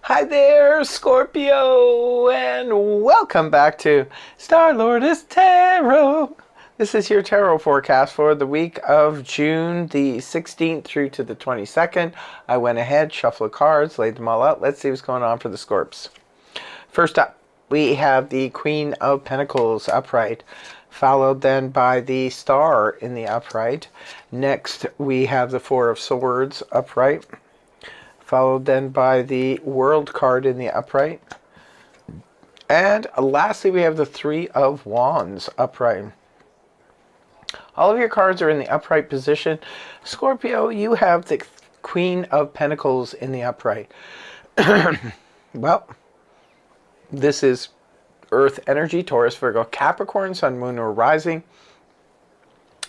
Hi there, Scorpio, and welcome back to Star-Lord's Tarot. This is your tarot forecast for the week of June the 16th through to the 22nd. I went ahead, shuffled cards, laid them all out. Let's see what's going on for the Scorps. First up, we have the Queen of Pentacles upright, followed then by the Star in the upright. Next, we have the Four of Swords upright, followed then by the World card in the upright. And lastly, we have the Three of Wands upright. All of your cards are in the upright position. Scorpio, you have the Queen of Pentacles in the upright. Well, this is Earth energy, Taurus, Virgo, Capricorn, Sun, Moon, or Rising.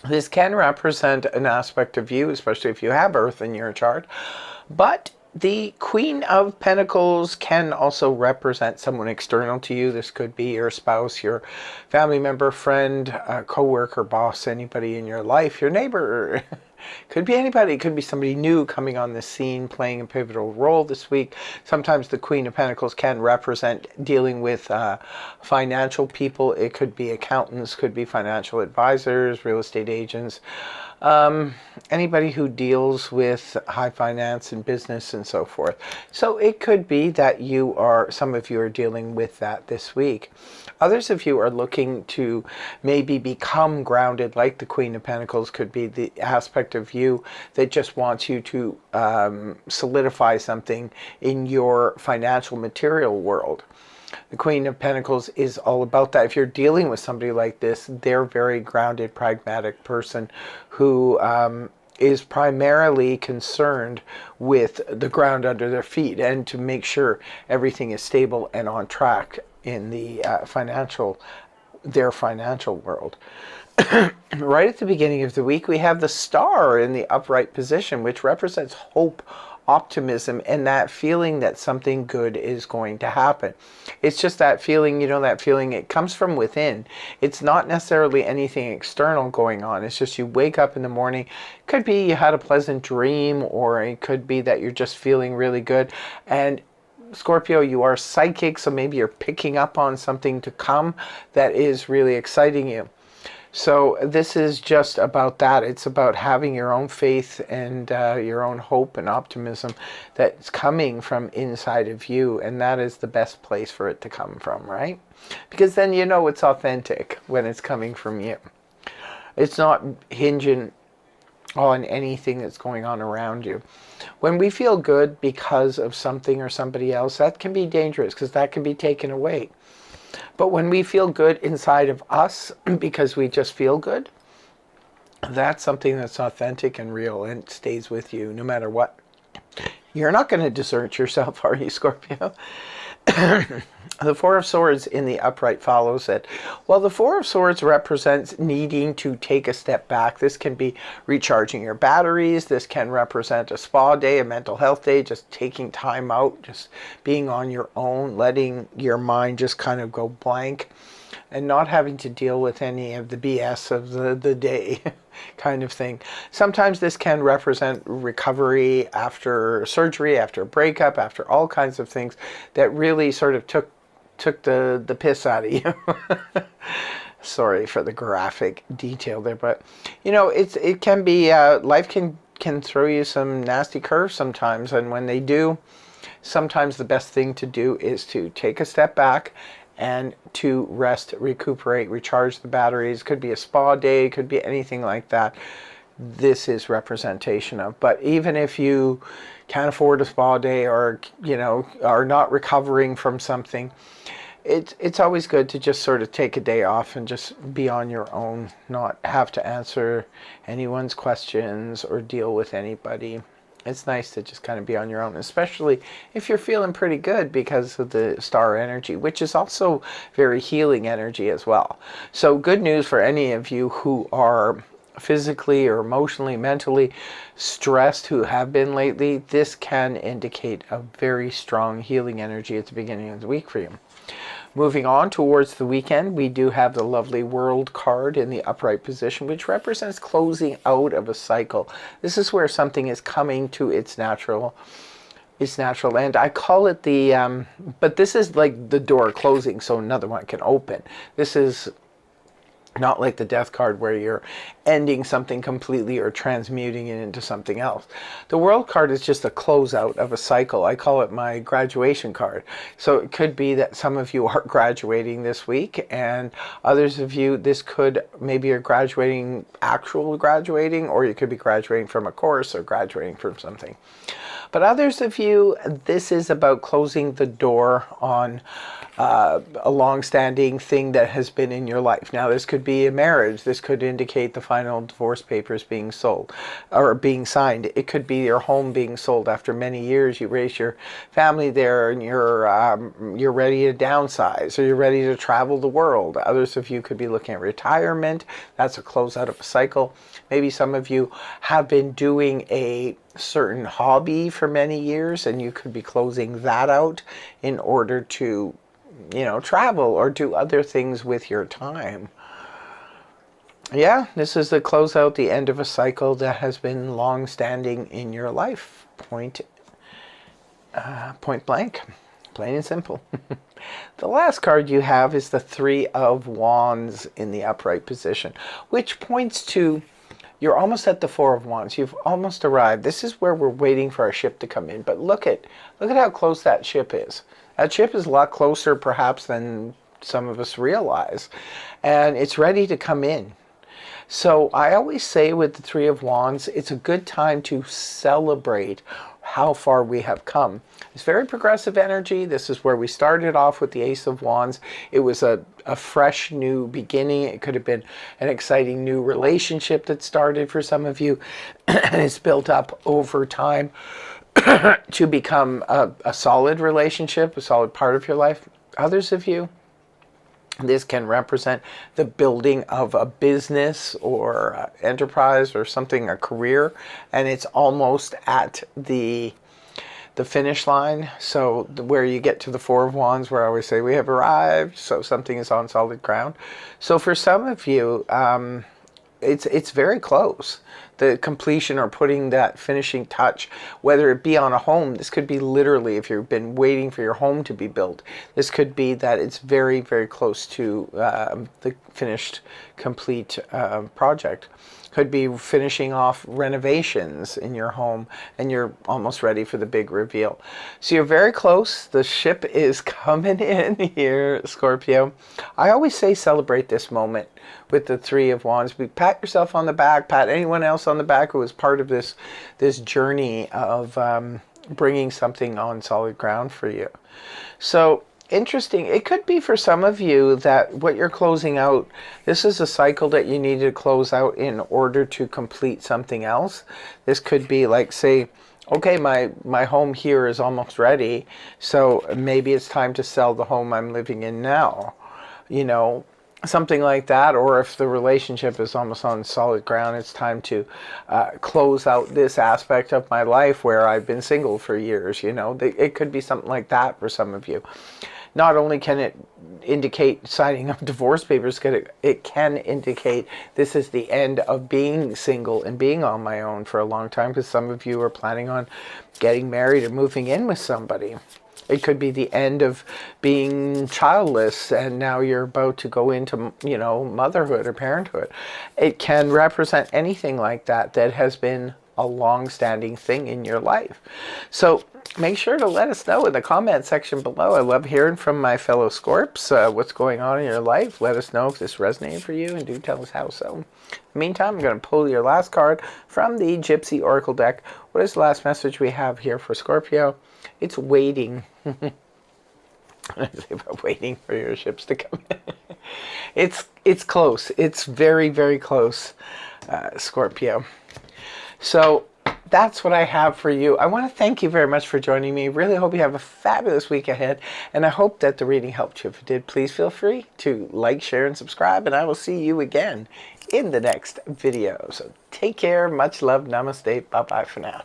This can represent an aspect of you, especially if you have Earth in your chart. But the Queen of Pentacles can also represent someone external to you. This could be your spouse, your family member, friend, co-worker, boss, anybody in your life, your neighbor. Could be anybody. It could be somebody new coming on the scene, playing a pivotal role this week. Sometimes the Queen of Pentacles can represent dealing with financial people. It could be accountants, could be financial advisors, real estate agents. Anybody who deals with high finance and business and so forth. So it could be that some of you are dealing with that this week. Others of you are looking to maybe become grounded, like the Queen of Pentacles could be the aspect of you that just wants you to solidify something in your financial material world. The Queen of Pentacles is all about that. If you're dealing with somebody like this, they're a very grounded, pragmatic person who is primarily concerned with the ground under their feet and to make sure everything is stable and on track in the their financial world. Right at the beginning of the week, we have the Star in the upright position, which represents hope, optimism, and that feeling that something good is going to happen. It's just that feeling, that feeling, it comes from within. It's not necessarily anything external going on. It's just you wake up in the morning. It could be you had a pleasant dream, or it could be that you're just feeling really good. And Scorpio, you are psychic, so maybe you're picking up on something to come that is really exciting you. So this is just about that. It's about having your own faith and your own hope and optimism that's coming from inside of you. And that is the best place for it to come from, right? Because then you know it's authentic when it's coming from you. It's not hinging on anything that's going on around you. When we feel good because of something or somebody else, that can be dangerous because that can be taken away. But when we feel good inside of us because we just feel good, that's something that's authentic and real and stays with you no matter what. You're not going to desert yourself, are you, Scorpio? The Four of Swords in the upright follows it. Well, the Four of Swords represents needing to take a step back. This can be recharging your batteries. This can represent a spa day, a mental health day, just taking time out, just being on your own, letting your mind just kind of go blank and not having to deal with any of the BS of the day kind of thing. Sometimes this can represent recovery after surgery, after a breakup, after all kinds of things that really sort of took the piss out of you. Sorry for the graphic detail there, but it can be life can throw you some nasty curves sometimes, and when they do, sometimes the best thing to do is to take a step back and to rest, recuperate, recharge the batteries. Could be a spa day, could be anything like that. This is representation of. But even if you can't afford a spa day or are not recovering from something, it's always good to just sort of take a day off and just be on your own, not have to answer anyone's questions or deal with anybody. It's nice to just kind of be on your own, especially if you're feeling pretty good because of the Star energy, which is also very healing energy as well. So good news for any of you who are physically or emotionally, mentally stressed, who have been lately. This can indicate a very strong healing energy at the beginning of the week for you. Moving on towards the weekend, we do have the lovely World card in the upright position, which represents closing out of a cycle. This is where something is coming to its natural It's natural end. I call it the, but this is like the door closing so another one can open. This is not like the death card where you're ending something completely or transmuting it into something else. The world card is just a closeout of a cycle. I call it my graduation card. So it could be that some of you are graduating this week, and others of you, this could, maybe you're graduating, actual graduating, or you could be graduating from a course or graduating from something. But others of you, this is about closing the door on a long-standing thing that has been in your life. Now, this could be a marriage. This could indicate the final divorce papers being sold or being signed. It could be your home being sold after many years. You raise your family there, and you're ready to downsize, or you're ready to travel the world. Others of you could be looking at retirement. That's a closeout of a cycle. Maybe some of you have been doing a certain hobby for many years, and you could be closing that out in order to, travel or do other things with your time. Yeah, this is the closeout, the end of a cycle that has been long-standing in your life. Point blank, plain and simple. The last card you have is the Three of Wands in the upright position, which points to you're almost at the Four of Wands. You've almost arrived. This is where we're waiting for our ship to come in. But look at how close that ship is. That ship is a lot closer perhaps than some of us realize. And it's ready to come in. So I always say with the Three of Wands, it's a good time to celebrate how far we have come. It's very progressive energy. This is where we started off with the Ace of Wands. It was a fresh new beginning. It could have been an exciting new relationship that started for some of you. And it's built up over time to become a solid relationship, a solid part of your life. Others of you, this can represent the building of a business or enterprise or something, a career, and it's almost at the finish line. So where you get to the Four of Wands, where I always say we have arrived, so something is on solid ground. So for some of you, it's very close. The completion or putting that finishing touch, whether it be on a home. This could be literally if you've been waiting for your home to be built. This could be that it's very, very close to the finished, complete project. Could be finishing off renovations in your home, and you're almost ready for the big reveal. So you're very close. The ship is coming in here, Scorpio. I always say celebrate this moment with the Three of Wands. Pat yourself on the back, pat anyone else on the back who was part of this journey of bringing something on solid ground for you. So interesting. It could be for some of you that what you're closing out, this is a cycle that you need to close out in order to complete something else. This could be like, say, okay, my home here is almost ready, so maybe it's time to sell the home I'm living in now. Something like that. Or if the relationship is almost on solid ground, it's time to close out this aspect of my life where I've been single for years. It could be something like that for some of you. Not only can it indicate signing of divorce papers, it can indicate this is the end of being single and being on my own for a long time, because some of you are planning on getting married or moving in with somebody. It could be the end of being childless, and now you're about to go into, motherhood or parenthood. It can represent anything like that has been a long-standing thing in your life. So make sure to let us know in the comment section below. I love hearing from my fellow Scorps, what's going on in your life. Let us know if this resonated for you, and do tell us how so. In the meantime, I'm going to pull your last card from the Gypsy Oracle deck. What is the last message we have here for Scorpio? It's waiting. I say about waiting for your ships to come in. It's close. It's very, very close, Scorpio. So that's what I have for you. I want to thank you very much for joining me. Really hope you have a fabulous week ahead, and I hope that the reading helped you. If it did, please feel free to like, share, and subscribe, and I will see you again in the next video. So take care. Much love. Namaste. Bye-bye for now.